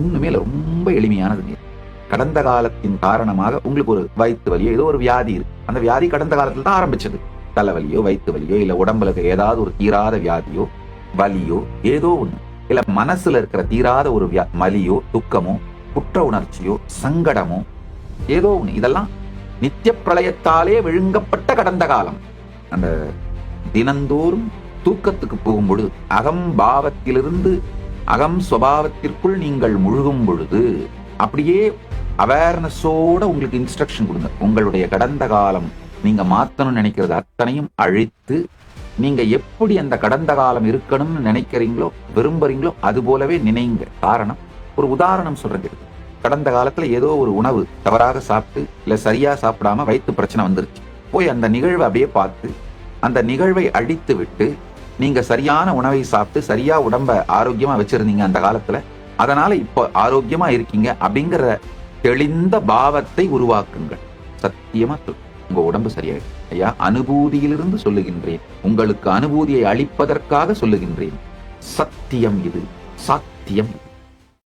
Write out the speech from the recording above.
ஒண்ணுமே இல்லை, ரொம்ப எளிமையானதுங்க. கடந்த காலத்தின் காரணமாக உங்களுக்கு ஒரு வயிற்று வலியோ ஏதோ ஒரு வியாதி இருக்கு. அந்த வியாதி கடந்த காலத்துல தான் ஆரம்பிச்சது. தலைவலியோ வயிற்று வலியோ இல்ல உடம்புல ஏதாவது ஒரு தீராத வியாதியோ வலியோ ஏதோ ஒண்ணு, இல்ல மனசுல இருக்கிற தீராத ஒரு வலியோ துக்கமோ குற்ற உணர்ச்சியோ சங்கடமோ ஏதோ ஒண்ணு, இதெல்லாம் நித்திய பிரளயத்தாலே விழுங்கப்பட்ட கடந்த காலம். அந்த தினந்தோறும் தூக்கத்துக்கு போகும் பொழுது அகம்பாவத்திலிருந்து அகம் சுபாவத்திற்குள் நீங்கள் முழுகும் பொழுது அப்படியே அவேர்னஸோட உங்களுக்கு இன்ஸ்ட்ரக்ஷன் கொடுங்க. உங்களுடைய கடந்த காலம் நீங்க மாத்தணும்னு நினைக்கிறது அத்தனையும் அழித்து, நீங்க எப்படி அந்த கடந்த காலம் இருக்கணும்னு நினைக்கிறீங்களோ விரும்புறீங்களோ அது போலவே நினைங்க. காரணம், ஒரு உதாரணம் சொல்றேன். கடந்த காலத்துல ஏதோ ஒரு உணவு தவறாக சாப்பிட்டு இல்ல சரியா சாப்பிடாம வயிற்று பிரச்சனை வந்துருச்சு. போய் அந்த நிகழ்வை அப்படியே பார்த்து அந்த நிகழ்வை அழித்து விட்டு நீங்க சரியான உணவை சாப்பிட்டு சரியா உடம்ப ஆரோக்கியமா வச்சிருந்தீங்க அந்த காலத்துல, அதனால இப்போ ஆரோக்கியமா இருக்கீங்க அப்படிங்கிற தெளிந்த பாவத்தை உருவாக்குங்கள். சத்தியமா உங்க உடம்பு சரியாயிடும். ஐயா, அனுபூதியிலிருந்து சொல்லுகின்றேன், உங்களுக்கு அனுபூதியை அளிப்பதற்காக சொல்லுகின்றேன். சத்தியம் இது, சாத்தியம் இது.